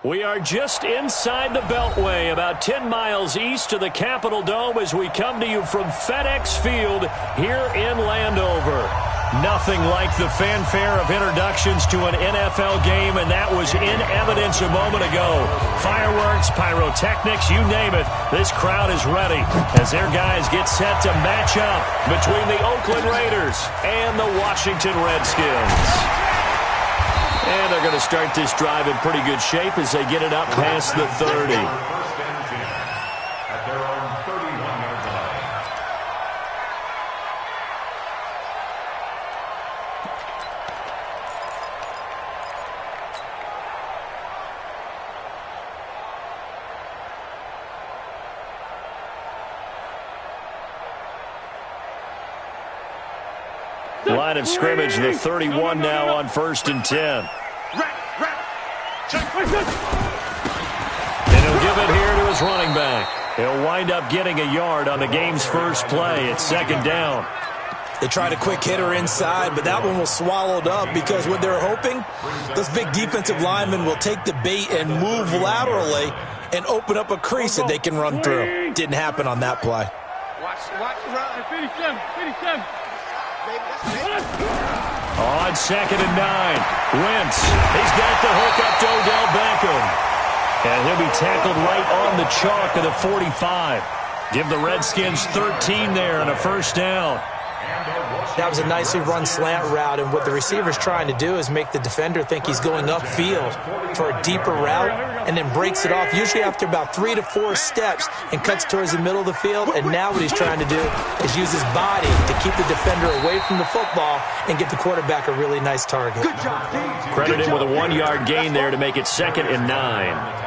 We are just inside the Beltway, about 10 miles east of the Capitol Dome as we come to you from FedEx Field here in Landover. Nothing like the fanfare of introductions to an NFL game, and that was in evidence a moment ago. Fireworks, pyrotechnics, you name it, this crowd is ready as their guys get set to match up between the Oakland Raiders and the Washington Redskins. And they're going to start this drive in pretty good shape as they get it up past the 30. At their own 31-yard line. Line of scrimmage, the 31 now on 1st and 10. And he'll give it here to his running back. He'll wind up getting a yard on the game's first play. It's 2nd down. They tried a quick hitter inside, but that one was swallowed up because what they're hoping, those big defensive linemen will take the bait and move laterally and open up a crease that they can run through. Didn't happen on that play. Watch the run. Finish him. On 2nd and 9, Wentz. He's got the hook up to Odell Beckham. And he'll be tackled right on the chalk of the 45. Give the Redskins 13 there and a 1st down. That was a nicely run slant route, and what the receiver's trying to do is make the defender think he's going upfield for a deeper route and then breaks it off, usually after about 3 to 4 steps, and cuts towards the middle of the field. And now what he's trying to do is use his body to keep the defender away from the football and give the quarterback a really nice target. Good job, Credit him with a 1-yard gain there to make it 2nd and 9.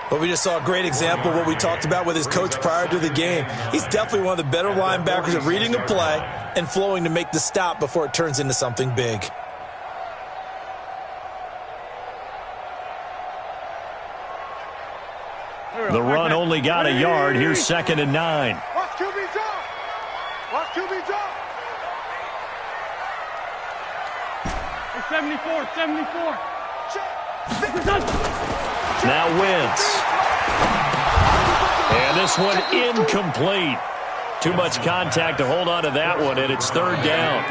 But we just saw a great example of what we talked about with his coach prior to the game. He's definitely one of the better linebackers at reading a play and flowing to make the stop before it turns into something big. The run only got a yard. Here's 2nd and 9. Watch QB drop. Watch QB drop. 74. Now Wentz. And this one incomplete. Too much contact to hold on to that one, and it's 3rd down.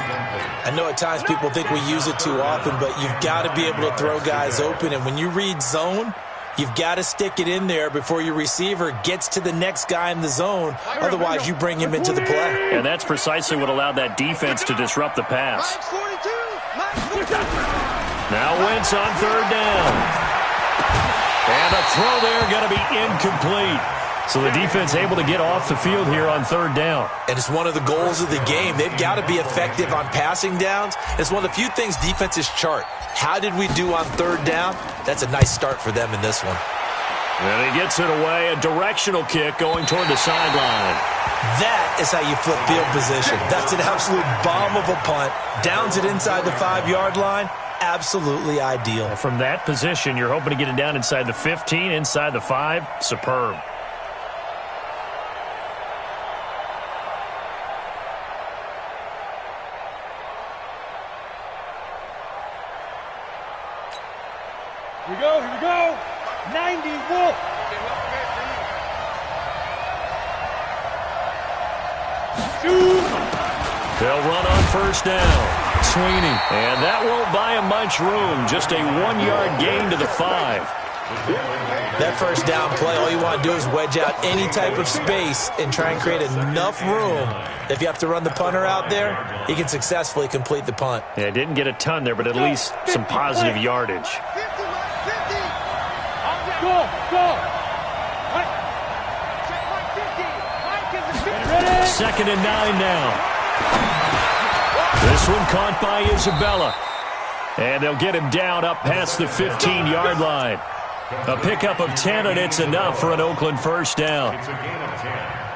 I know at times people think we use it too often, but you've got to be able to throw guys open. And when you read zone, you've got to stick it in there before your receiver gets to the next guy in the zone. Otherwise, you bring him into the play. And that's precisely what allowed that defense to disrupt the pass. Now Wentz on 3rd down. And a throw there going to be incomplete. So the defense able to get off the field here on 3rd down. And it's one of the goals of the game. They've got to be effective on passing downs. It's one of the few things defenses chart. How did we do on 3rd down? That's a nice start for them in this one. And he gets it away. A directional kick going toward the sideline. That is how you flip field position. That's an absolute bomb of a punt. Downs it inside the 5-yard line. Absolutely ideal. From that position, you're hoping to get it down inside the 15, inside the 5. Superb. Here we go. 90 Wolf. They'll run on 1st down. Sweeney. And that won't buy him much room. Just a 1-yard gain to the 5. That 1st down play, all you want to do is wedge out any type of space and try and create enough room. If you have to run the punter out there, he can successfully complete the punt. Yeah, didn't get a ton there, but at least some positive yardage. 50. Go. 2nd and 9 now. This one caught by Isabella. And they'll get him down up past the 15-yard line. A pickup of 10, and it's enough for an Oakland 1st down.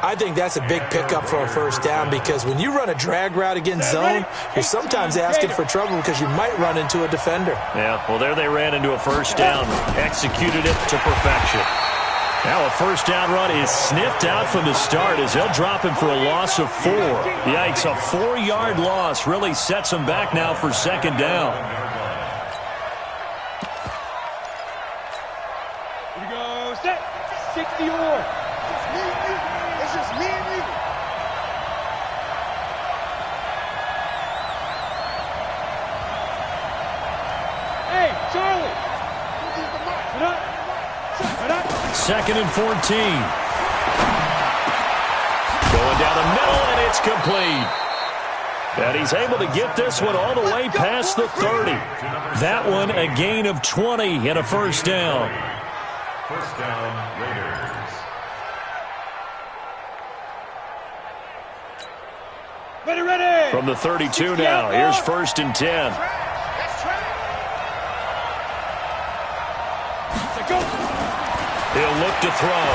I think that's a big pickup for a 1st down because when you run a drag route against zone, you're sometimes asking for trouble because you might run into a defender. Yeah, well, there they ran into a 1st down. Executed it to perfection. Now a 1st down run is sniffed out from the start as they'll drop him for a loss of 4. Yikes, a 4-yard loss really sets him back now for 2nd down. more. It's just me and you. Hey, Charlie. Second and 14. Going down the middle, and it's complete. And he's able to get this one all the way past the 30. That one a gain of 20 and a first down. First down, Raiders. Ready. From the 32 now, here's first and 10. He'll look to throw.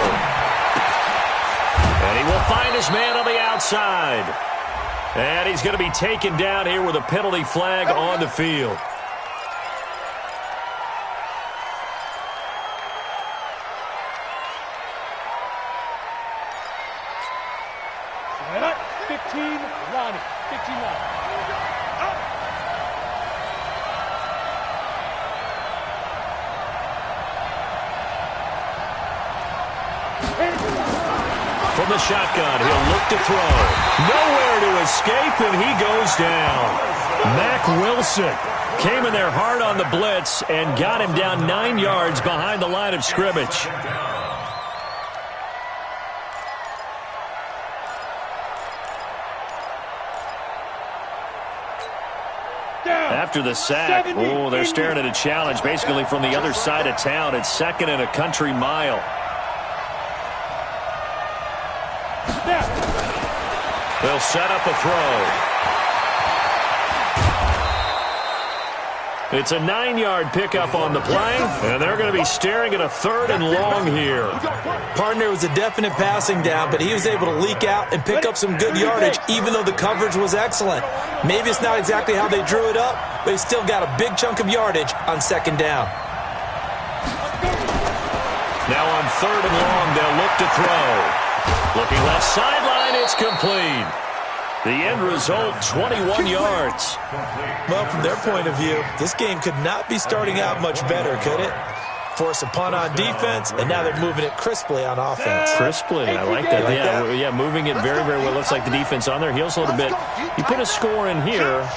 And he will find his man on the outside. And he's going to be taken down here with a penalty flag on the field. Right. 15, Ronnie. 15, Ronnie. From the shotgun, he'll look to throw. Nowhere to escape, and he goes down. Mack Wilson came in there hard on the blitz and got him down 9 yards behind the line of scrimmage. After the sack, they're staring at a challenge basically from the other side of town. It's second and a country mile. They'll set up a throw. It's a 9-yard pickup on the play, and they're going to be staring at a third and long here. Partner, was a definite passing down, but he was able to leak out and pick up some good yardage, even though the coverage was excellent. Maybe it's not exactly how they drew it up, but he still got a big chunk of yardage on second down. Now on third and long, they'll look to throw. Looking left sideline, it's complete. The end result, 21 yards. Well, from their point of view, this game could not be starting out much better, could it? Force a punt on defense, and now they're moving it crisply on offense. Crisply, I like that. Yeah, moving it very, very well. Looks like the defense on their heels a little bit. You put a score in here,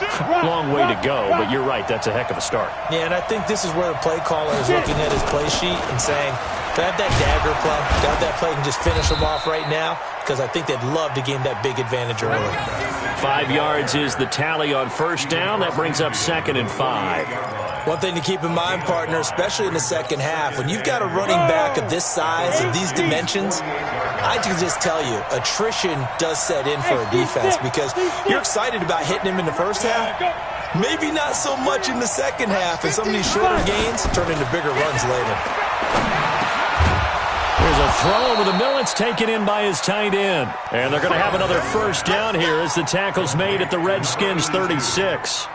long way to go, but you're right, that's a heck of a start. Yeah, and I think this is where the play caller is looking at his play sheet and saying, grab that dagger play, grab that play and just finish them off right now, because I think they'd love to gain that big advantage early. 5 yards is the tally on first down. That brings up second and 5. One thing to keep in mind, partner, especially in the second half, when you've got a running back of this size, of these dimensions, I can just tell you, attrition does set in for a defense because you're excited about hitting him in the first half. Maybe not so much in the second half, and some of these shorter gains turn into bigger runs later. There's a throw over the middle. It's taken in by his tight end. And they're going to have another first down here as the tackle's made at the Redskins' 36.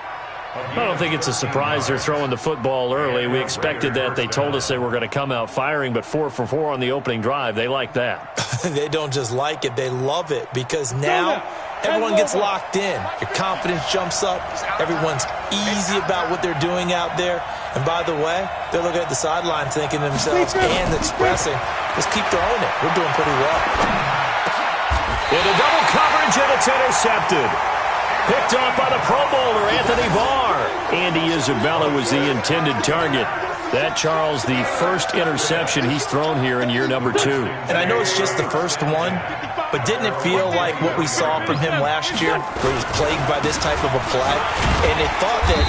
I don't think it's a surprise they're throwing the football early. We expected that. They told us they were going to come out firing, but 4 for 4 on the opening drive. They like that. They don't just like it. They love it because now everyone gets locked in. Your confidence jumps up. Everyone's easy about what they're doing out there. And by the way, they're looking at the sideline thinking to themselves and expressing, let's keep throwing it. We're doing pretty well. Into double coverage, and it's intercepted. Picked off by the Pro Bowler, Anthony Barr. Andy Isabella was the intended target. That, Charles, the first interception he's thrown here in year number 2. And I know it's just the first one, but didn't it feel like what we saw from him last year, where he was plagued by this type of a play? And it thought that,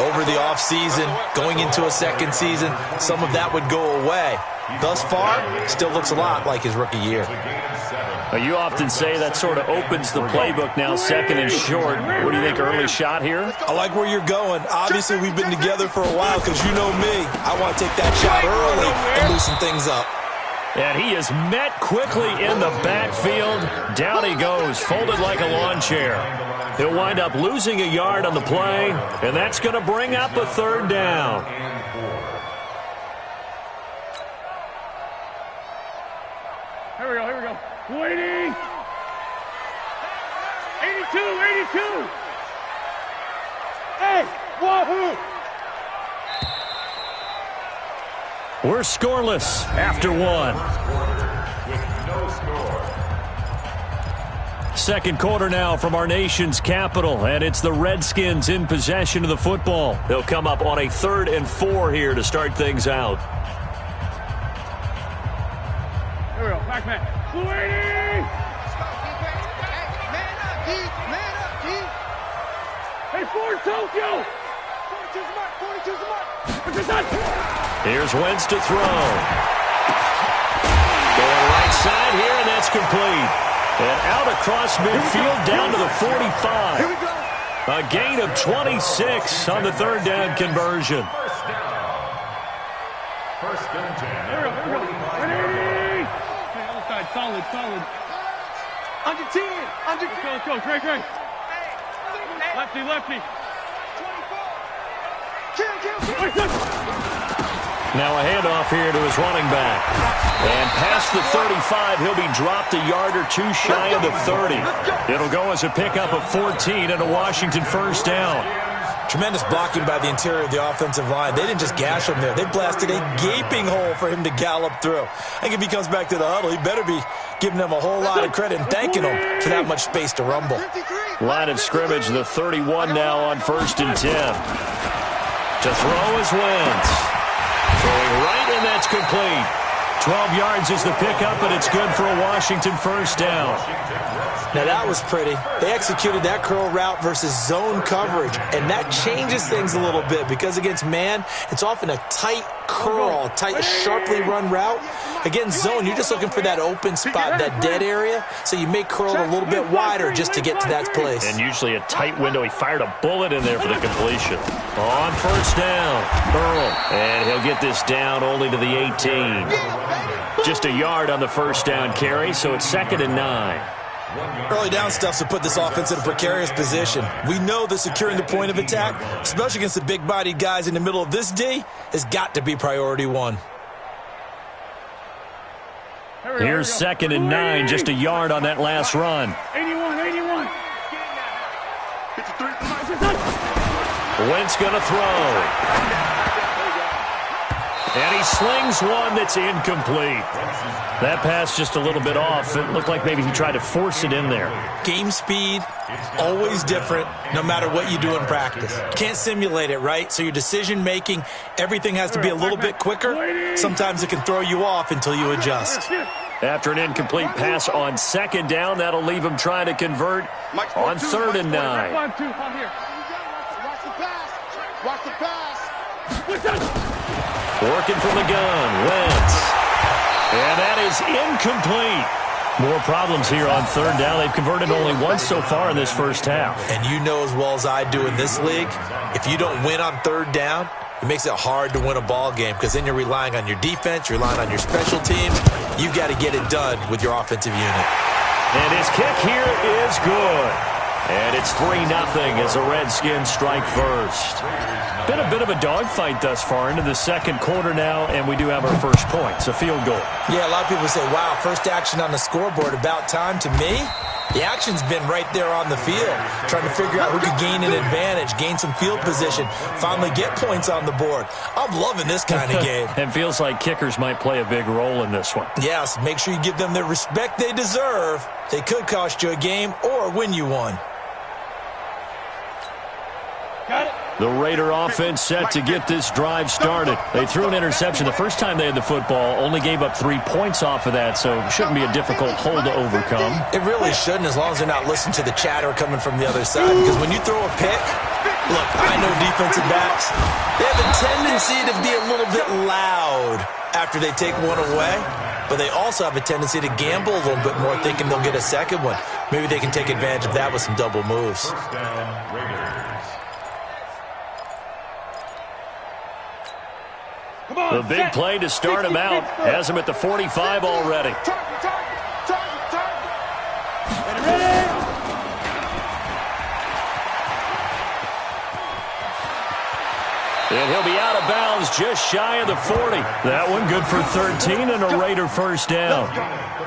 over the offseason, going into a second season, some of that would go away. Thus far, still looks a lot like his rookie year. You often say that sort of opens the playbook now, second and short. What do you think, early shot here? I like where you're going. Obviously, we've been together for a while because you know me. I want to take that shot early and loosen things up. And he is met quickly in the backfield. Down he goes, folded like a lawn chair. He'll wind up losing a yard on the play, and that's going to bring up a third down. Here we go. Waiting. 82. Hey, wahoo. We're scoreless after one. Second quarter now from our nation's capital, and it's the Redskins in possession of the football. They'll come up on a 3rd and 4 here to start things out. Here we go. Back man. Sweetie! Hey, Ford Tokyo! 42's the mark. Here's Wentz to throw. Going right side here, and that's complete. And out across midfield down to the 45. A gain of 26 on the 3rd down conversion. First and 10. Here we go. Ready? Hey, other side. Solid. Under 10. Let's go. Trey. Lefty. 24. Kill. Now a handoff here to his running back. And past the 35, he'll be dropped a yard or two shy of the 30. It'll go as a pickup of 14 and a Washington first down. Tremendous blocking by the interior of the offensive line. They didn't just gash him there. They blasted a gaping hole for him to gallop through. I think if he comes back to the huddle, he better be giving them a whole lot of credit and thanking them for that much space to rumble. Line of scrimmage, the 31 now on 1st and 10. To throw is Wentz. Throwing right, and that's complete. 12 yards is the pickup, and it's good for a Washington first down. Now that was pretty. They executed that curl route versus zone coverage, and that changes things a little bit because against man, it's often a tight curl, tight, sharply run route. Against zone, you're just looking for that open spot, that dead area, so you may curl it a little bit wider just to get to that place. And usually a tight window. He fired a bullet in there for the completion. On first down, Earl, and he'll get this down only to the 18. Just a yard on the first down carry, so it's 2nd and 9. Early down stuff to put this offense in a precarious position. We know that securing the point of attack, especially against the big-bodied guys in the middle of this D, has got to be priority one. Here's 2nd and 9, just a yard on that last run. 81. Wentz going to throw. And he slings one that's incomplete. That pass just a little bit off. It looked like maybe he tried to force it in there. Game speed, always different, no matter what you do in practice. You can't simulate it, right? So your decision-making, everything has to be a little bit quicker. Sometimes it can throw you off until you adjust. After an incomplete pass on 2nd down, that'll leave him trying to convert on 3rd and 9. Watch the pass. Working from the gun, Wentz. And that is incomplete. More problems here on 3rd down. They've converted only once so far in this first half. And you know as well as I do in this league, if you don't win on 3rd down, it makes it hard to win a ball game because then you're relying on your defense, you're relying on your special teams. You've got to get it done with your offensive unit. And his kick here is good. And it's 3-0 as the Redskins strike first. Been a bit of a dogfight thus far into the 2nd quarter now, and we do have our first point. It's a field goal. Yeah, a lot of people say, wow, first action on the scoreboard, about time. To me, the action's been right there on the field, trying to figure out who could gain an advantage, gain some field position, finally get points on the board. I'm loving this kind of game. It feels like kickers might play a big role in this one. Yes, make sure you give them the respect they deserve. They could cost you a game or win you one. Got it. The Raider offense set to get this drive started. They threw an interception the first time they had the football, only gave up 3 points off of that, so it shouldn't be a difficult hole to overcome. It really shouldn't, as long as they're not listening to the chatter coming from the other side, because when you throw a pick, look, I know defensive backs, they have a tendency to be a little bit loud after they take one away, but they also have a tendency to gamble a little bit more, thinking they'll get a second one. Maybe they can take advantage of that with some double moves. First down, Raiders. The big play to start him out has him at the 45 already. And he'll be out of bounds just shy of the 40. That one good for 13 and a Raider first down.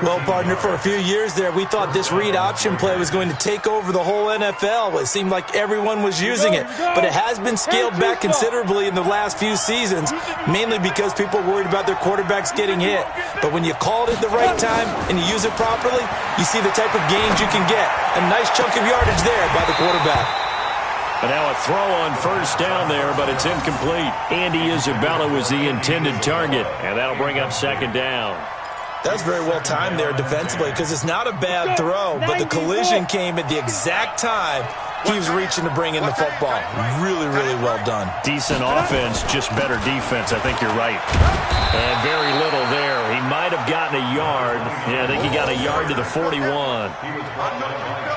Well, partner, for a few years there, we thought this read option play was going to take over the whole NFL. It seemed like everyone was using it, but it has been scaled back considerably in the last few seasons, mainly because people are worried about their quarterbacks getting hit. But when you call it at the right time and you use it properly, you see the type of gains you can get. A nice chunk of yardage there by the quarterback. And now a throw on first down there, but it's incomplete. Andy Isabella was the intended target, and that'll bring up second down. That's very well timed there defensively because it's not a bad throw, but the collision came at the exact time he was reaching to bring in the football. Really, really well done. Decent offense, just better defense. I think you're right. And very little there. He might have gotten a yard. Yeah, I think he got a yard to the 41.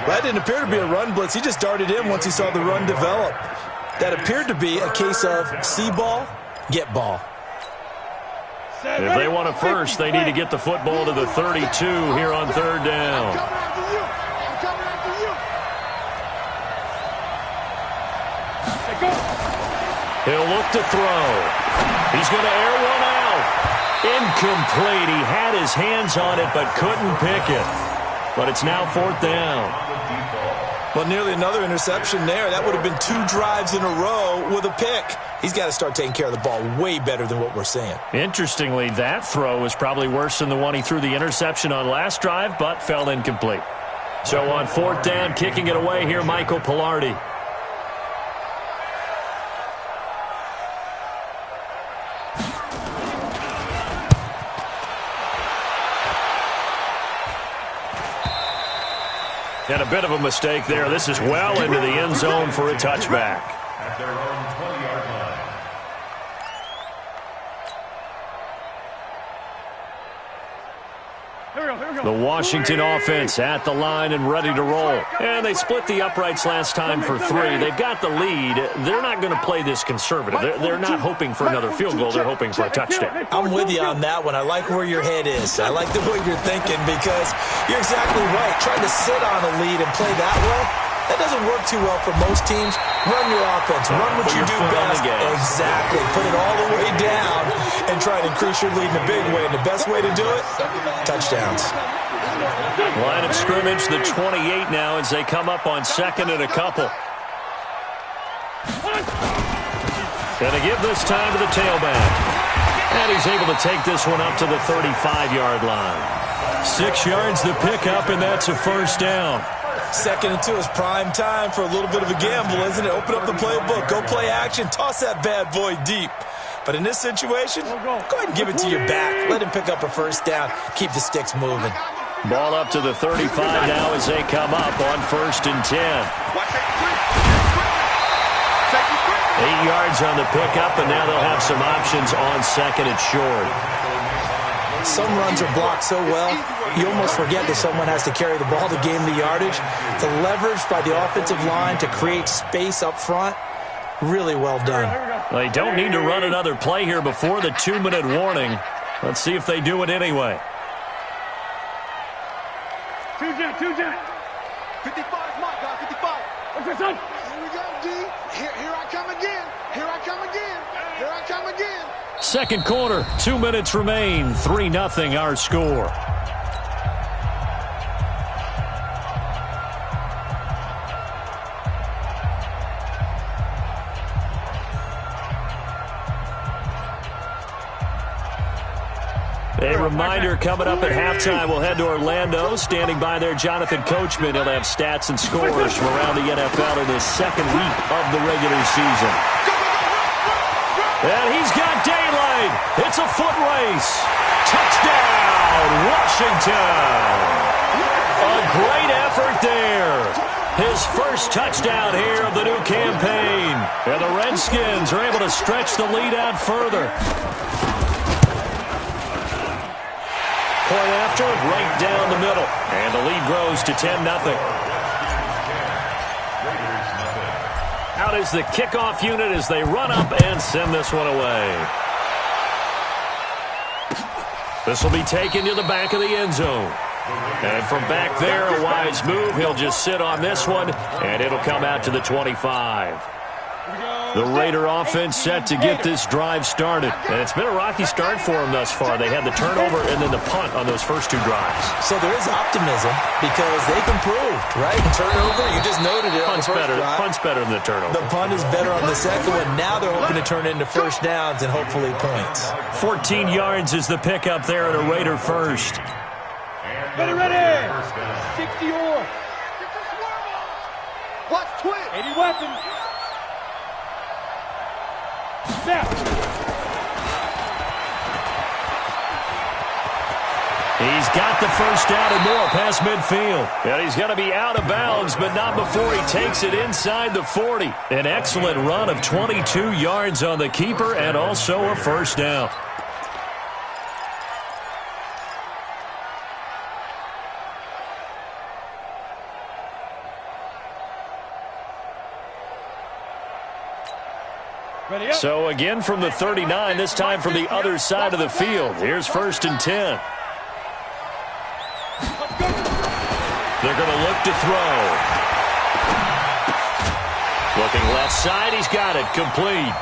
That didn't appear to be a run blitz. He just darted in once he saw the run develop. That appeared to be a case of see ball, get ball. If they want a first, they need to get the football to the 32 here on third down. He'll look to throw. He's going to air one out. Incomplete. He had his hands on it but couldn't pick it. But it's now fourth down. Well, nearly another interception there. That would have been 2 drives in a row with a pick. He's got to start taking care of the ball way better than what we're seeing. Interestingly, that throw was probably worse than the one he threw the interception on last drive, but fell incomplete. So on fourth down, kicking it away here, Michael Pilardi. And a bit of a mistake there. This is well into the end zone for a touchback. At their own 20-yard line. The Washington offense at the line and ready to roll. And they split the uprights last time for 3. They've got the lead. They're not going to play this conservative. They're not hoping for another field goal. They're hoping for a touchdown. I'm with you on that one. I like where your head is. I like the way you're thinking because you're exactly right. Trying to sit on a lead and play that way, that doesn't work too well for most teams. Run your offense. Run what you do best. Exactly. Put it all the way down and try to increase your lead in a big way. And the best way to do it, touchdowns. Line of scrimmage, the 28 now as they come up on second and a couple. Going to give this time to the tailback. And he's able to take this one up to the 35-yard line. 6 yards the pickup, and that's a first down. 2nd and 2 is prime time for a little bit of a gamble, isn't it? Open up the playbook. Go play action. Toss that bad boy deep. But in this situation, go ahead and give it to your back. Let him pick up a first down. Keep the sticks moving. Ball up to the 35 now as they come up on 1st and 10. 8 yards on the pickup, and now they'll have some options on 2nd and short. Some runs are blocked so well, you almost forget that someone has to carry the ball to gain the yardage. The leverage by the offensive line to create space up front, really well done. They don't need to run another play here before the 2-minute warning. Let's see if they do it anyway. 2-jet. 55, my God, 55. What's this, son? Here we go, D. Here I come again. Here I come again. Here I come again. Second quarter, 2 minutes remain. 3-0 our score. A reminder coming up at halftime, we'll head to Orlando. Standing by there, Jonathan Coachman. He'll have stats and scores from around the NFL in his second week of the regular season. And he's got daylight. It's a foot race. Touchdown, Washington. A great effort there. His first touchdown here of the new campaign. And the Redskins are able to stretch the lead out further. Point after, right down the middle. And the lead grows to 10-0. Out is the kickoff unit as they run up and send this one away. This will be taken to the back of the end zone. And from back there, a wise move. He'll just sit on this one, and it'll come out to the 25. The Raider offense set to get this drive started. And it's been a rocky start for them thus far. They had the turnover and then the punt on those first two drives. So there is optimism because they've improved, right? Turnover, you just noted it. Punt's better than the turnover. The punt is better on the second one. Now they're hoping to turn into first downs and hopefully points. 14 yards is the pickup there at a Raider first. Ready. 60 or. Watch twitch. 80 weapons. Snap. He's got the first down and more past midfield. And he's going to be out of bounds, but not before he takes it inside the 40. An excellent run of 22 yards on the keeper and also a first down. So again from the 39, this time from the other side of the field. Here's 1st and 10. They're going to look to throw. Looking left side, he's got it, complete.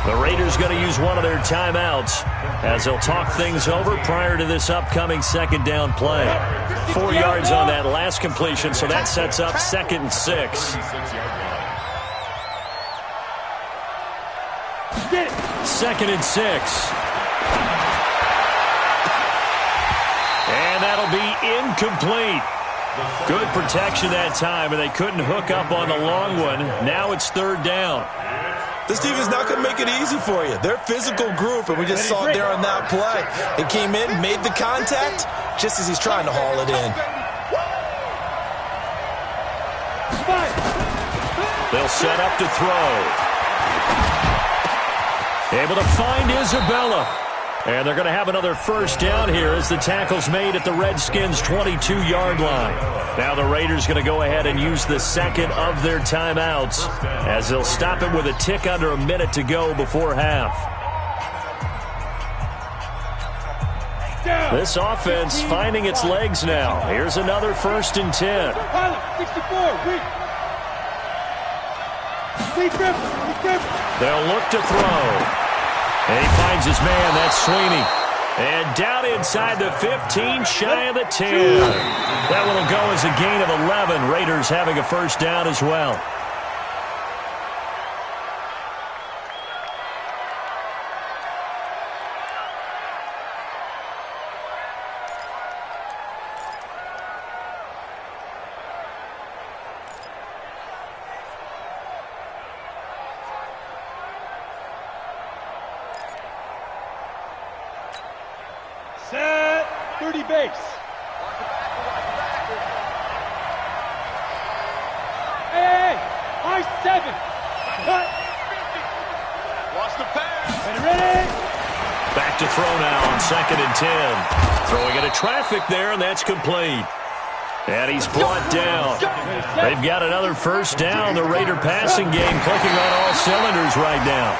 The Raiders going to use one of their timeouts as they'll talk things over prior to this upcoming second down play. 4 yards on that last completion, so that sets up 2nd and 6. 2nd and 6. And that'll be incomplete. Good protection that time, and they couldn't hook up on the long one. Now it's 3rd down. This team is not going to make it easy for you. They're a physical group, and we just saw it there on that play. It came in, made the contact, just as he's trying to haul it in. They'll set up to throw. Able to find Isabella. And they're going to have another first down here as the tackle's made at the Redskins' 22-yard line. Now the Raiders going to go ahead and use the second of their timeouts as they'll stop it with a tick under a minute to go before half. This offense finding its legs now. Here's another 1st and 10. 64, They'll look to throw. And he finds his man. That's Sweeney. And down inside the 15, shy of the 10. That one will go as a gain of 11. Raiders having a first down as well. Set. 30 base. Hey, I-7. Cut. Watch the pass. Ready. Back to throw now on 2nd and 10. Throwing into traffic there, and that's complete. And he's brought down. They've got another first down. The Raider passing game clicking on all cylinders right now.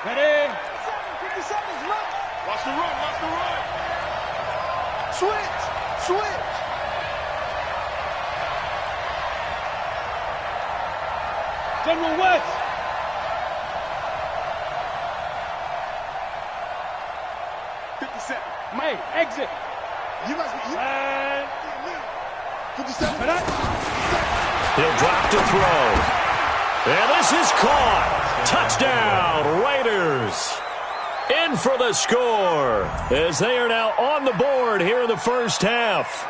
Ready. 50 seconds left. Watch the run. Switch. General West. May, exit. You must be. 57. He'll drop to throw. And this is caught. Touchdown, Raiders. In for the score as they are now on the board here in the first half.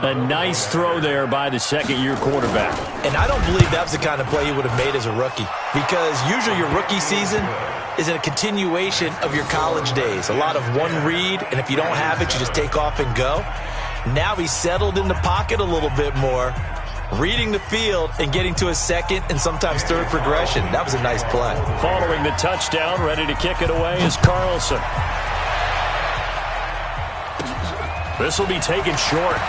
A nice throw there by the second-year quarterback. And I don't believe that was the kind of play he would have made as a rookie, because usually your rookie season is a continuation of your college days. A lot of one read, and if you don't have it, you just take off and go. Now he's settled in the pocket a little bit more, reading the field and getting to a second and sometimes third progression. That was a nice play. Following the touchdown, ready to kick it away is Carlson. This will be taken short.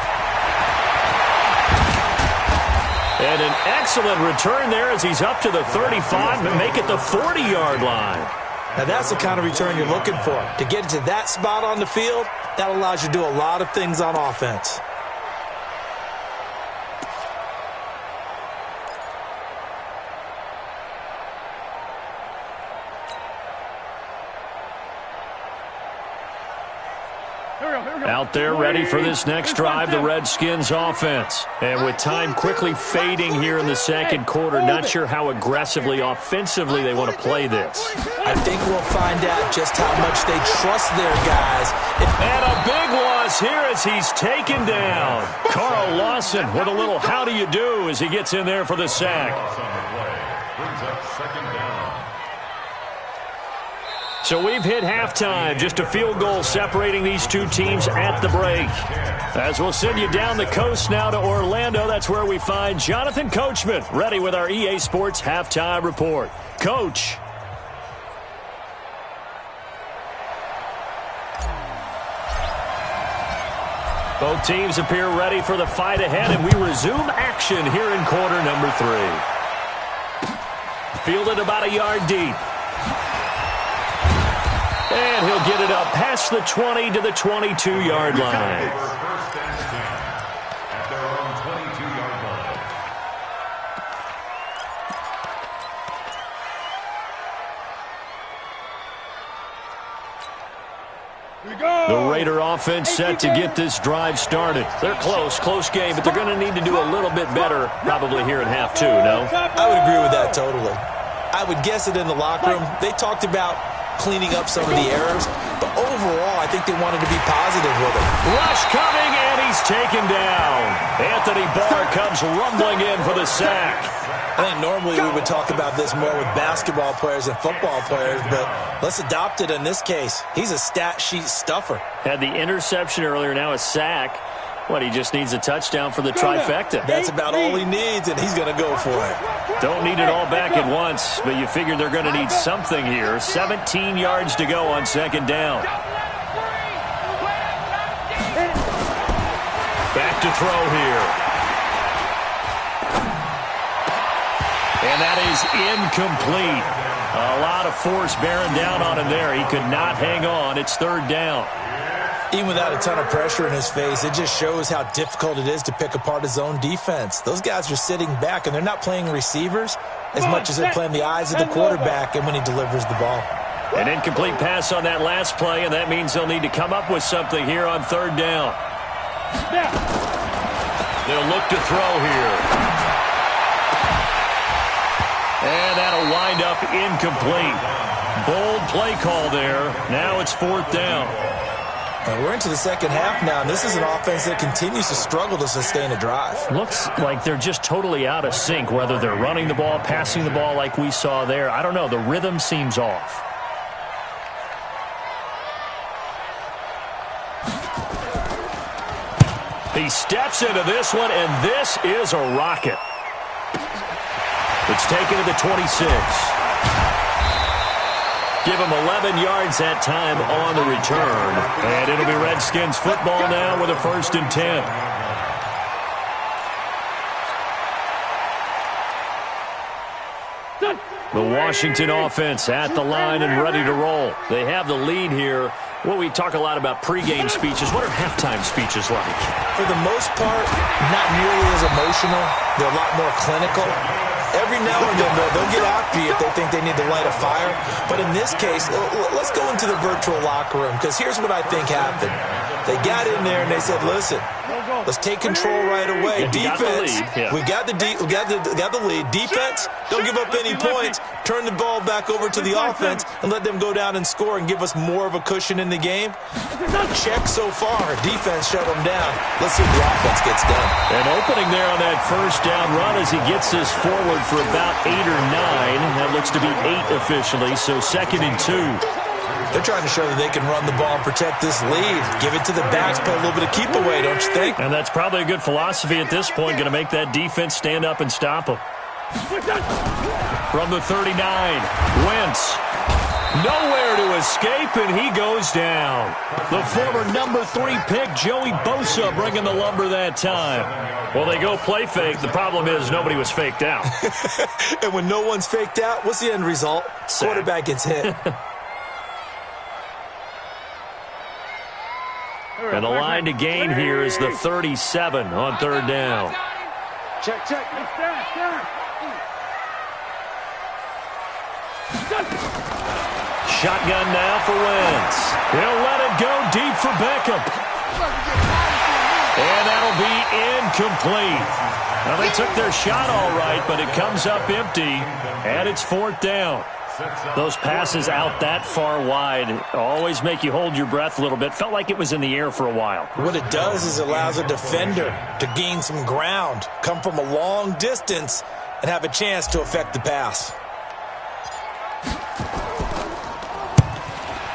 And an excellent return there as he's up to the 35 and make it the 40-yard line. Now, that's the kind of return you're looking for. To get to that spot on the field, that allows you to do a lot of things on offense. Out there ready for this next drive, the Redskins offense. And with time quickly fading here in the second quarter, not sure how aggressively, offensively they want to play this. I think we'll find out just how much they trust their guys. And a big loss here as he's taken down. Carl Lawson with a little how do you do as he gets in there for the sack. Brings up second down. So we've hit halftime, just a field goal separating these two teams at the break. As we'll send you down the coast now to Orlando, that's where we find Jonathan Coachman, ready with our EA Sports Halftime Report. Coach. Both teams appear ready for the fight ahead, and we resume action here in quarter number 3. Fielded about a yard deep. And he'll get it up past the 20 to the 22-yard line. First and 10 at their own 22-yard line. The Raider offense set to get this drive started. They're close game, but they're going to need to do a little bit better probably here in half 2, no? I would agree with that totally. I would guess it in the locker room. They talked about cleaning up some of the errors, but overall, I think they wanted to be positive with it. Rush coming, and he's taken down. Anthony Barr comes rumbling in for the sack. I think normally we would talk about this more with basketball players and football players, but let's adopt it in this case. He's a stat sheet stuffer. Had the interception earlier, now a sack. What, he just needs a touchdown for the trifecta. That's about all he needs, and he's going to go for it. Don't need it all back at once, but you figure they're going to need something here. 17 yards to go on second down. Back to throw here. And that is incomplete. A lot of force bearing down on him there. He could not hang on. It's third down. Even without a ton of pressure in his face, it just shows how difficult it is to pick apart his own defense. Those guys are sitting back, and they're not playing receivers as much as they're playing the eyes of the quarterback and when he delivers the ball. An incomplete pass on that last play, and that means they'll need to come up with something here on third down. They'll look to throw here. And that'll wind up incomplete. Bold play call there. Now it's fourth down. And we're into the second half now, and this is an offense that continues to struggle to sustain a drive. Looks like they're just totally out of sync, whether they're running the ball, passing the ball like we saw there. I don't know. The rhythm seems off. He steps into this one, and this is a rocket. It's taken to the 26. Give him 11 yards that time on the return. And it'll be Redskins football now with a 1st and 10. The Washington offense at the line and ready to roll. They have the lead here. Well, we talk a lot about pregame speeches. What are halftime speeches like? For the most part, not nearly as emotional. They're a lot more clinical. Every now and then, they'll get after you if they think they need to light a fire. But in this case, let's go into the virtual locker room, because here's what I think happened. They got in there and they said, listen, let's take control right away. Defense, we got the lead. Defense, don't give up any points. Turn the ball back over to the offense and let them go down and score and give us more of a cushion in the game. Check so far. Defense shut them down. Let's see if the offense gets done. An opening there on that first down run as he gets this forward for about 8 or 9. That looks to be 8 officially, so 2nd and 2. They're trying to show that they can run the ball and protect this lead. Give it to the backs, play a little bit of keep away, don't you think? And that's probably a good philosophy at this point, going to make that defense stand up and stop them. From the 39, Wentz. Nowhere to escape, and he goes down. The former number 3 pick, Joey Bosa, bringing the lumber that time. Well, they go play fake. The problem is nobody was faked out. And when no one's faked out, what's the end result? Sack. Quarterback gets hit. And the line to gain here is the 37 on third down. Check. Shotgun now for Wentz. He'll let it go deep for Beckham. And that'll be incomplete. Now, they took their shot all right, but it comes up empty, and it's fourth down. Those passes out that far wide always make you hold your breath a little bit. Felt like it was in the air for a while. What it does is it allows a defender to gain some ground, come from a long distance, and have a chance to affect the pass.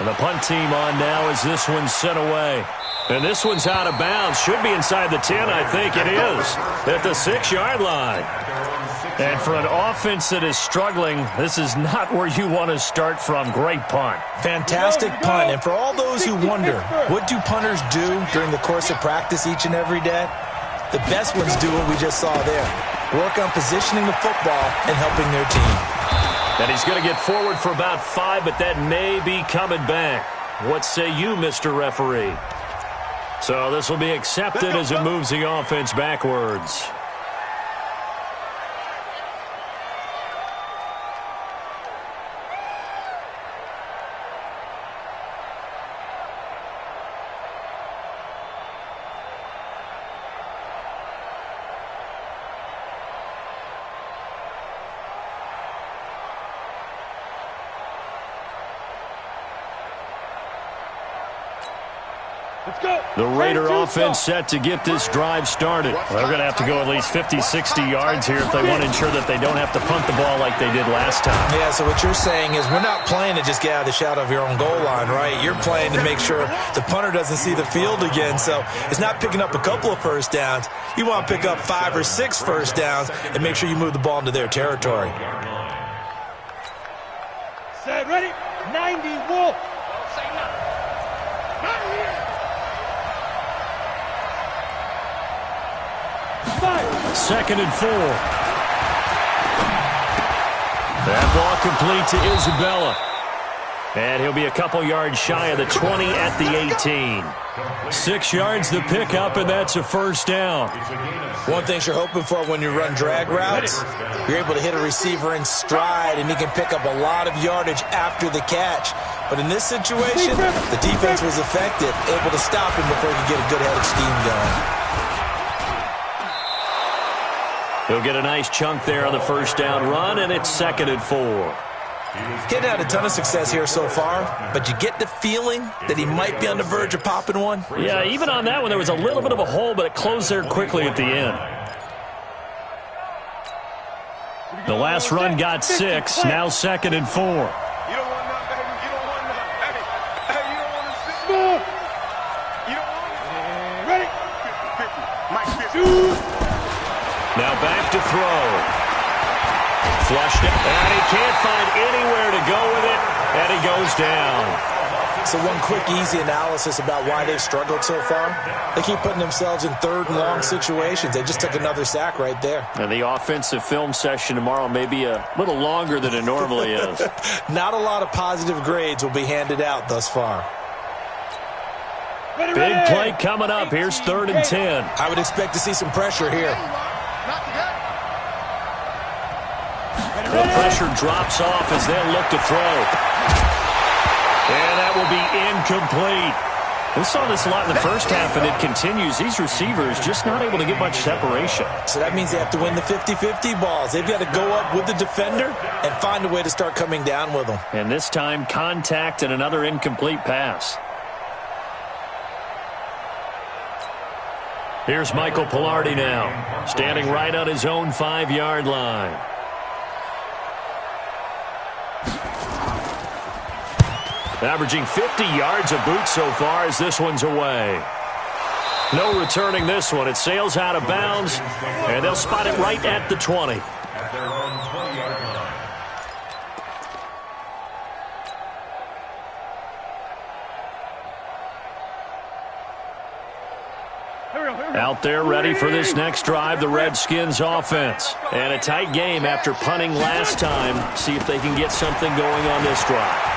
And the punt team on now as this one's sent away. And this one's out of bounds. Should be inside the 10, I think it is, at the 6-yard line. And for an offense that is struggling, this is not where you want to start from. Great punt. Fantastic punt. And for all those who wonder, what do punters do during the course of practice each and every day? The best ones do what we just saw there. Work on positioning the football and helping their team. And he's going to get forward for about 5, but that may be coming back. What say you, Mr. Referee? So this will be accepted as it moves the offense backwards. The Raider offense set to get this drive started. They're going to have to go at least 50, 60 yards here if they want to ensure that they don't have to punt the ball like they did last time. Yeah, so what you're saying is we're not playing to just get out of the shadow of your own goal line, right? You're playing to make sure the punter doesn't see the field again. So it's not picking up a couple of first downs. You want to pick up 5 or 6 first downs and make sure you move the ball into their territory. Set, ready? 90, Wolf. Second and 4. That ball complete to Isabella. And he'll be a couple yards shy of the 20 at the 18. 6 yards the pickup, and that's a first down. One thing you're hoping for when you run drag routes, you're able to hit a receiver in stride, and he can pick up a lot of yardage after the catch. But in this situation, the defense was effective, able to stop him before he could get a good head of steam going. He'll get a nice chunk there on the first down run, and it's second and 4. He hadn't had a ton of success here so far, but you get the feeling that he might be on the verge of popping one. Yeah, even on that one, there was a little bit of a hole, but it closed there quickly at the end. The last run got 6, now second and 4. You don't want none, baby. You don't want none. Hey, you don't want to sit. You don't want it. Ready? 50. Mike 50. Now back to throw. Flushed it, and he can't find anywhere to go with it, and he goes down. So one quick, easy analysis about why they've struggled so far. They keep putting themselves in third and long situations. They just took another sack right there. And the offensive film session tomorrow may be a little longer than it normally is. Not a lot of positive grades will be handed out thus far. Big play coming up. Here's 3rd and 10. I would expect to see some pressure here. The pressure drops off as they look to throw. And that will be incomplete. We saw this a lot in the first half, and it continues. These receivers just not able to get much separation. So that means they have to win the 50-50 balls. They've got to go up with the defender and find a way to start coming down with them. And this time, contact and another incomplete pass. Here's Michael Pilardi now, standing right on his own 5-yard line. Averaging 50 yards a boot so far as this one's away. No returning this one. It sails out of bounds, and they'll spot it right at the 20. At their own 20-yard line. Out there ready for this next drive, the Redskins offense. And a tight game after punting last time. See if they can get something going on this drive.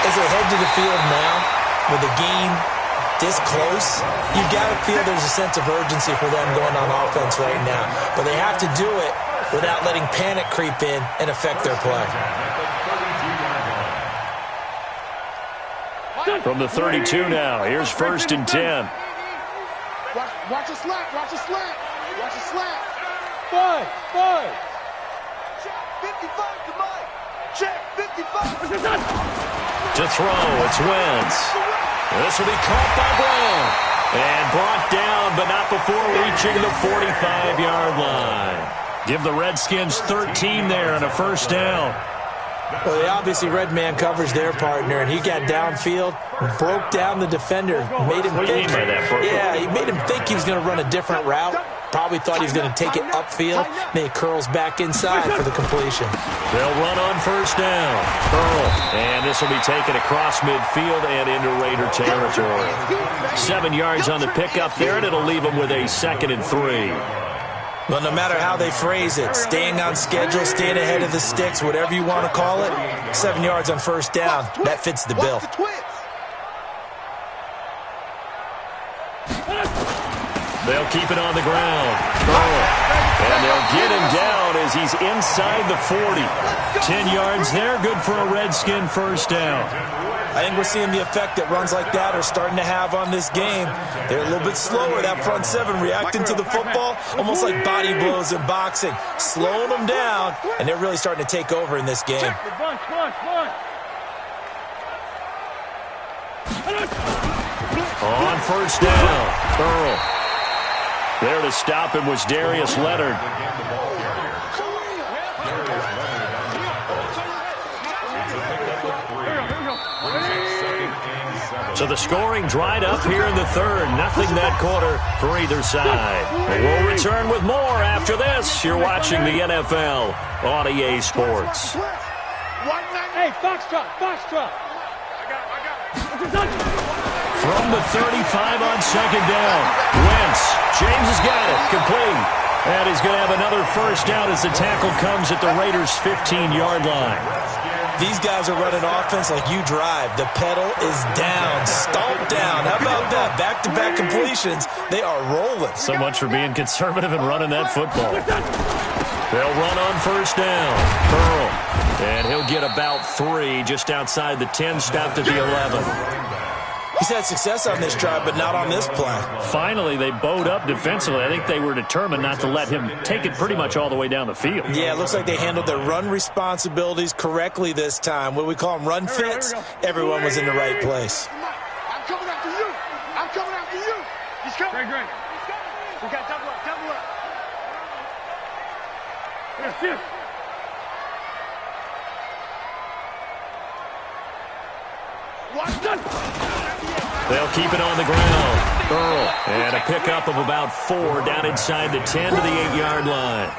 As they head to the field now with a game this close, you've got to feel there's a sense of urgency for them going on offense right now. But they have to do it without letting panic creep in and affect their play. From the 32 now, here's 1st and 10. Watch a slant. Watch a slant. Watch a slant. 5. Check 55 to Mike. Check 55. To throw, it's Wentz. This will be caught by Brown. And brought down, but not before reaching the 45-yard line. Give the Redskins 13 there and a 1st down. Well, they obviously red man coverage their partner, and he got downfield, broke down the defender, made him think. Yeah, he made him think he was going to run a different route. Probably thought he was going to take it upfield. Then he curls back inside for the completion. They'll run on 1st down. Earl, and this will be taken across midfield and into Raider territory. 7 yards on the pickup there, and it'll leave them with a 2nd and 3. Well, no matter how they phrase it, staying on schedule, staying ahead of the sticks, whatever you want to call it, 7 yards on 1st down, that fits the bill. They'll keep it on the ground. And they'll get him down as he's inside the 40. 10 yards there, good for a Redskin 1st down. I think we're seeing the effect that runs like that are starting to have on this game. They're a little bit slower, that front 7, reacting to the football, almost like body blows in boxing, slowing them down, and they're really starting to take over in this game. On 1st down, Earl. There to stop him was Darius Leonard. So the scoring dried up here in the 3rd. Nothing that quarter for either side. We'll return with more after this. You're watching the NFL on EA Sports. Hey, Foxtrot. From the 35 on 2nd down. Wentz. James has got it. Complete. And he's going to have another 1st down as the tackle comes at the Raiders' 15-yard line. These guys are running offense like you drive. The pedal is down, stomped down. How about that? Back-to-back completions. They are rolling. So much for being conservative and running that football. They'll run on 1st down. Earl. And he'll get about 3 just outside the 10, stopped at the 11. He's had success on this drive, but not on this play. Finally, they bowed up defensively. I think they were determined not to let him take it pretty much all the way down the field. Yeah, it looks like they handled their run responsibilities correctly this time. What we call them run fits, everyone was in the right place. I'm coming after you. I'm coming after you. He's coming. Great. We got double up. Yes. They'll keep it on the ground. Earl. And a pickup of about 4 down inside the 10 to the 8-yard line.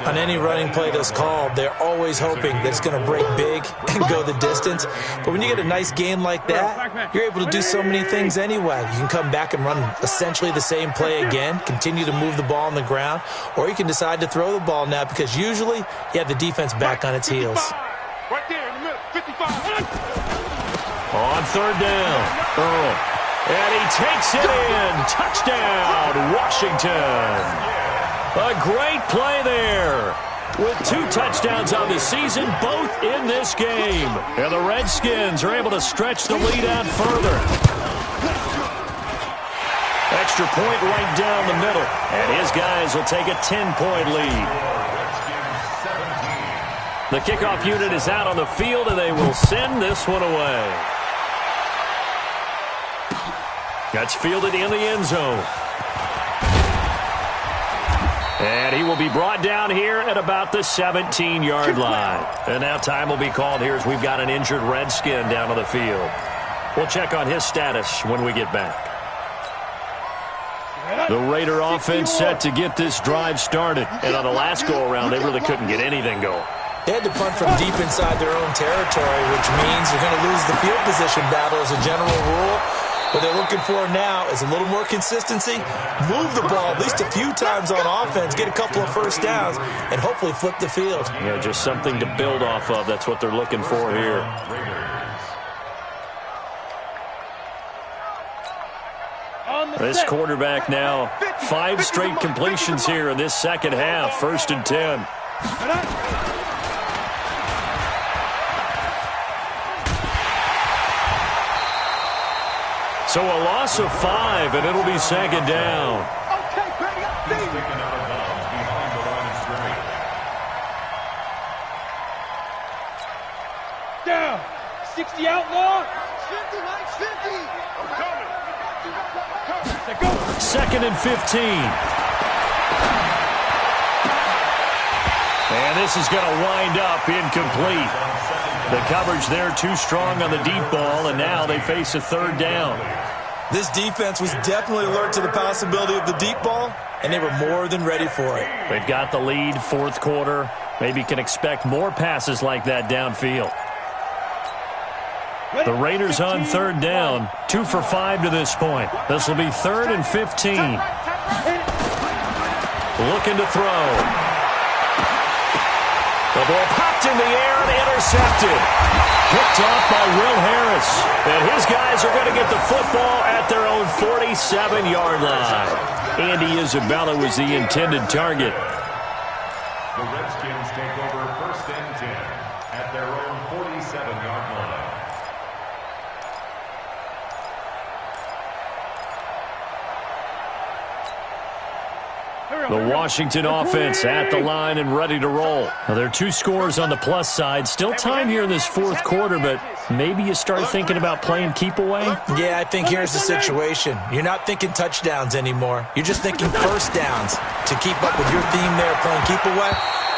On any running play that's called, they're always hoping that it's going to break big and go the distance. But when you get a nice game like that, you're able to do so many things anyway. You can come back and run essentially the same play again, continue to move the ball on the ground, or you can decide to throw the ball now because usually you have the defense back on its heels. Right there in the middle, 55. On 3rd down, Earl. And he takes it in. Touchdown, Washington. A great play there. With 2 touchdowns on the season, both in this game. And the Redskins are able to stretch the lead out further. Extra point right down the middle. And his guys will take a 10-point lead. The kickoff unit is out on the field, and they will send this one away. That's fielded in the end zone. And he will be brought down here at about the 17-yard line. And now time will be called here as we've got an injured Redskin down on the field. We'll check on his status when we get back. The Raider offense set to get this drive started. And on the last go-around, they really couldn't get anything going. They had to punt from deep inside their own territory, which means you're going to lose the field position battle as a general rule. What they're looking for now is a little more consistency, move the ball at least a few times on offense, get a couple of 1st downs, and hopefully flip the field. Yeah, just something to build off of. That's what they're looking for here. This quarterback now 5 straight completions here in this second half. 1st and 10. So a loss of 5, and it'll be 2nd down. He's taken out of bounds behind the line of scrimmage. Down. 60 outlaw. 50, Mike, 50. I'm coming. 2nd and 15. And this is going to wind up incomplete. The coverage there too strong on the deep ball, and now they face a 3rd down. This defense was definitely alert to the possibility of the deep ball, and they were more than ready for it. They've got the lead, 4th quarter. Maybe can expect more passes like that downfield. The Raiders on 3rd down, 2 for 5 to this point. This will be 3rd and 15. Looking to throw. The ball popped in the air and intercepted. Picked off by Will Harris. And his guys are going to get the football at their own 47-yard line. Andy Isabella was the intended target. The Redskins take over 1st and 10 at their own 47-yard line. The Washington offense at the line and ready to roll. Now, there are 2 scores on the plus side. Still time here in this 4th quarter, but maybe you start thinking about playing keep away? Yeah, I think here's the situation. You're not thinking touchdowns anymore. You're just thinking 1st downs. To keep up with your theme there, playing keep away,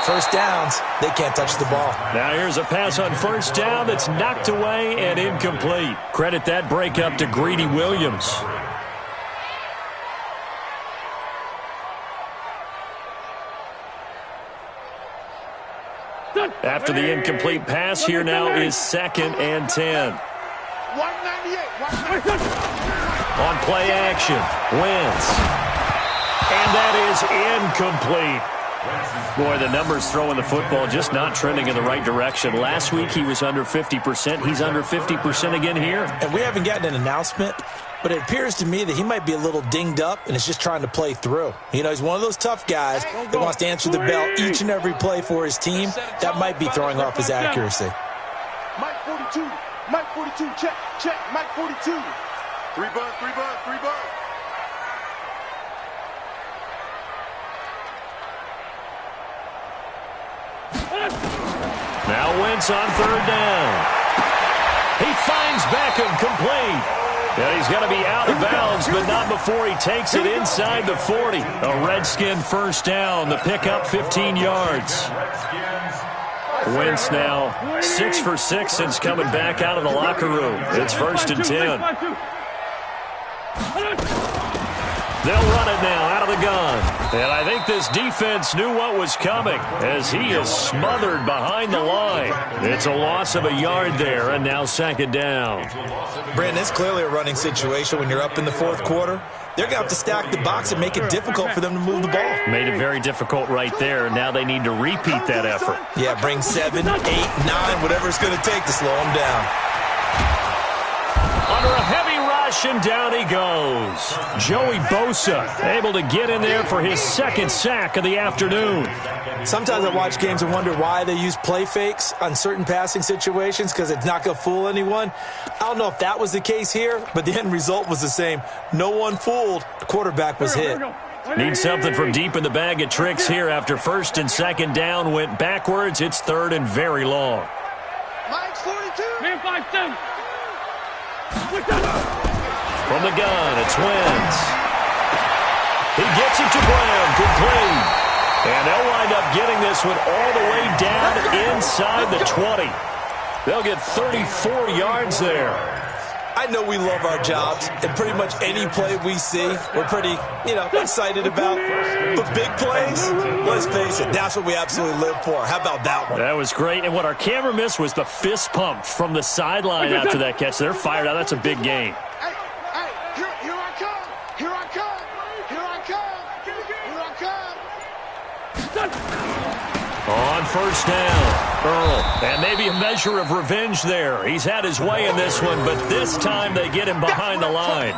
1st downs, they can't touch the ball. Now here's a pass on 1st down that's knocked away and incomplete. Credit that breakup to Greedy Williams. After the incomplete pass, here now is 2nd and 10. 198. On play action, Wentz. And that is incomplete. Boy, the numbers throwing the football just not trending in the right direction. Last week he was under 50%. He's under 50% again here. And we haven't gotten an announcement, but it appears to me that he might be a little dinged up and is just trying to play through. You know, he's one of those tough guys that wants to answer the bell each and every play for his team. That might be throwing off his accuracy. Mike 42. Mike 42. Check. Mike 42. 3 bucks. Now Wentz on 3rd down. He finds Beckham complete. And he's going to be out of bounds, but not before he takes it inside the 40. A Redskin 1st down. The pickup 15 yards. Wentz now 6 for 6 since coming back out of the locker room. It's 1st and 10. They'll run it now out of the gun. And I think this defense knew what was coming as he is smothered behind the line. It's a loss of a yard there, and now 2nd down. Brandon, it's clearly a running situation when you're up in the 4th quarter. They're going to have to stack the box and make it difficult for them to move the ball. Made it very difficult right there. Now they need to repeat that effort. Yeah, bring 7, 8, 9, whatever it's going to take to slow them down. Under a heavy rush, and down he goes. Joey Bosa able to get in there for his 2nd sack of the afternoon. Sometimes I watch games and wonder why they use play fakes on certain passing situations because it's not going to fool anyone. I don't know if that was the case here, but the end result was the same. No one fooled. The quarterback was hit. Need something from deep in the bag of tricks here after 1st and 2nd down went backwards. It's 3rd and very long. Mike's 42. Man 5-7. From the gun, it's Wentz. He gets it to Brown, complete. And they'll wind up getting this one all the way down inside the 20. They'll get 34 yards there. I know we love our jobs, and pretty much any play we see, we're pretty, excited about. But big plays, let's face it, that's what we absolutely live for. How about that one? That was great, and what our camera missed was the fist pump from the sideline after that catch. They're fired out. That's a big game. Hey, here I come. Here I come. Here I come. On 1st down, Earl, and maybe a measure of revenge there. He's had his way in this one, but this time they get him behind the line.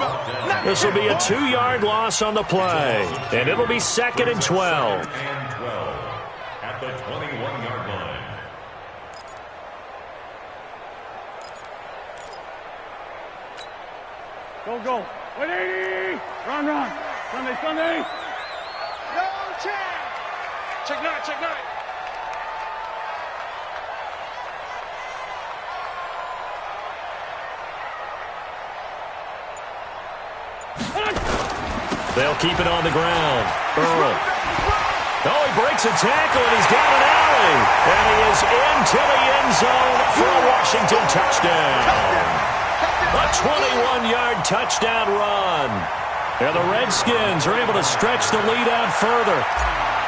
This will be a 2-yard loss on the play, and it'll be 2nd and 12. At the 21-yard line. Go. 180. Run. Sunday. No chance. Check nine. They'll keep it on the ground. Earl. Oh, he breaks a tackle, and he's down an alley. And he is into the end zone for a Washington touchdown. A 21-yard touchdown run. And the Redskins are able to stretch the lead out further.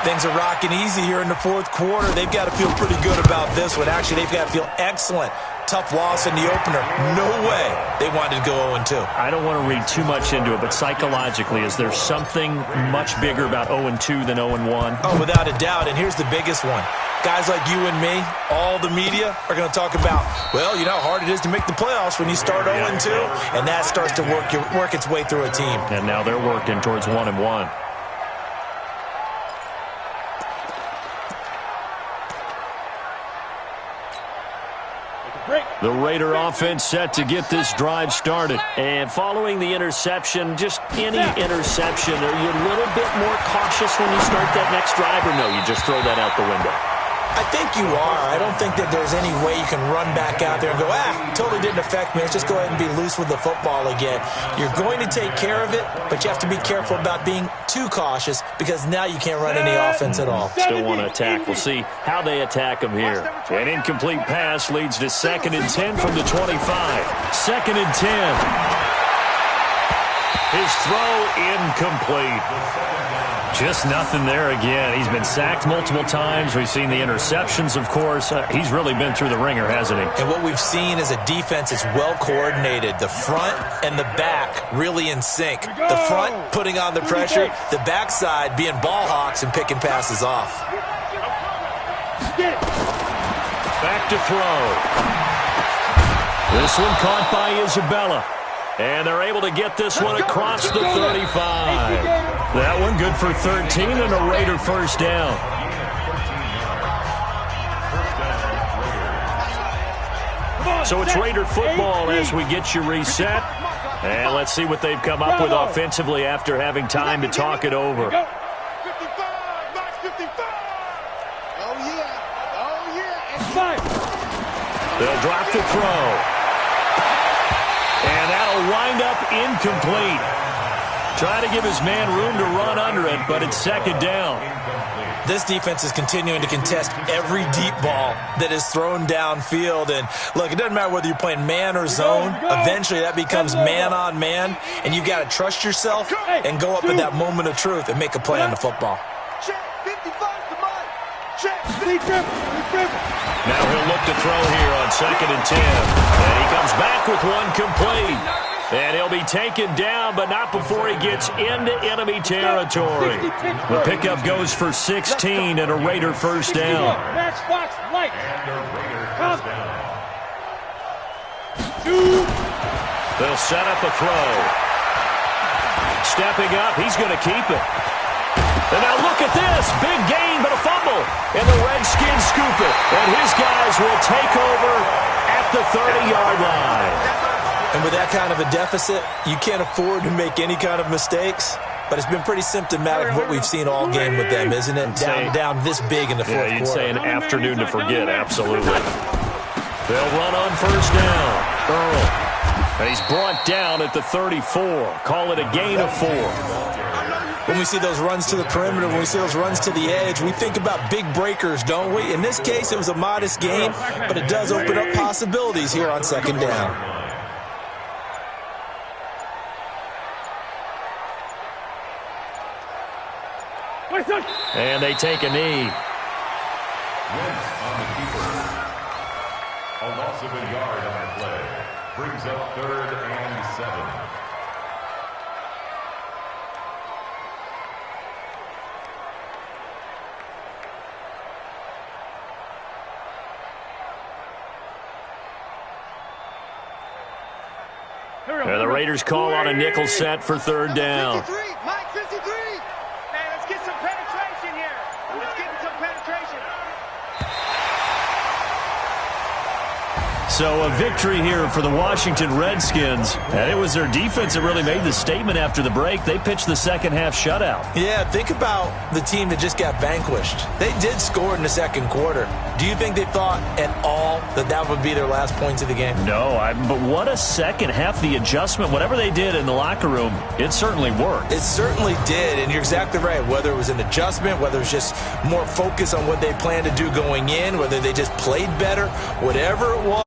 Things are rocking easy here in the fourth quarter. They've got to feel pretty good about this one. Actually, they've got to feel excellent. Tough loss in the opener. No way they wanted to go 0-2. I don't want to read too much into it, but psychologically, is there something much bigger about 0-2 than 0-1? Oh, without a doubt, and here's the biggest one. Guys like you and me, all the media, are going to talk about, well, you know how hard it is to make the playoffs when you start 0-2, and that starts to work its way through a team. And now they're working towards 1-1. The Raider offense set to get this drive started. And following the interception, just any interception, are you a little bit more cautious when you start that next drive, or no, you just throw that out the window? I think you are. I don't think that there's any way you can run back out there and go, totally didn't affect me. Let's just go ahead and be loose with the football again. You're going to take care of it, but you have to be careful about being too cautious because now you can't run any offense at all. Still want to attack. We'll see how they attack them here. An incomplete pass leads to 2nd and 10 from the 25. 2nd and 10. His throw incomplete. Just nothing there again. He's been sacked multiple times. We've seen the interceptions, of course. He's really been through the ringer, hasn't he? And what we've seen is a defense that's well coordinated. The front and the back really in sync. The front putting on the pressure. The backside being ball hawks and picking passes off. Back to throw. This one caught by Isabella. And they're able to get this one across the 35. That one good for 13 and a Raider first down. So it's Raider football as we get you reset. And let's see what they've come up with offensively after having time to talk it over. 55, Max 55. Oh, yeah. They'll drop the throw. And that'll wind up incomplete. Trying to give his man room to run under it, but it's 2nd down. This defense is continuing to contest every deep ball that is thrown downfield. And, look, it doesn't matter whether you're playing man or zone. Eventually that becomes man-on-man, and you've got to trust yourself and go up in that moment of truth and make a play on the football. Check, 55 to mine. Check, Now he'll look to throw here on 2nd and 10. And he comes back with one complete. And he'll be taken down, but not before he gets into enemy territory. The pickup goes for 16 and a Raider first down. Matchbox light. And a Raider first down. They'll set up a throw. Stepping up, he's going to keep it. And now look at this. Big gain, but a fumble. And the Redskins scoop it. And his guys will take over at the 30-yard line. And with that kind of a deficit, you can't afford to make any kind of mistakes. But it's been pretty symptomatic of what we've seen all game with them, isn't it? Down this big in the fourth quarter. Yeah, you'd say an afternoon to forget, absolutely. They'll run on first down. Earl. And he's brought down at the 34. Call it a gain of 4. When we see those runs to the perimeter, when we see those runs to the edge, we think about big breakers, don't we? In this case, it was a modest gain, but it does open up possibilities here on 2nd down. And they take a knee. Wentz on the keeper. A loss of a yard on the play. Brings up 3rd and 7. And the Raiders call on a nickel set for third down. 53, Mike 53. Man, let's get some penetration here. Let's get some penetration. So a victory here for the Washington Redskins. And it was their defense that really made the statement after the break. They pitched the second half shutout. Yeah, think about the team that just got vanquished. They did score in the second quarter. Do you think they thought at all that that would be their last points of the game? No, but what a second half. The adjustment, whatever they did in the locker room, it certainly worked. It certainly did, and you're exactly right. Whether it was an adjustment, whether it was just more focus on what they planned to do going in, whether they just played better, whatever it was.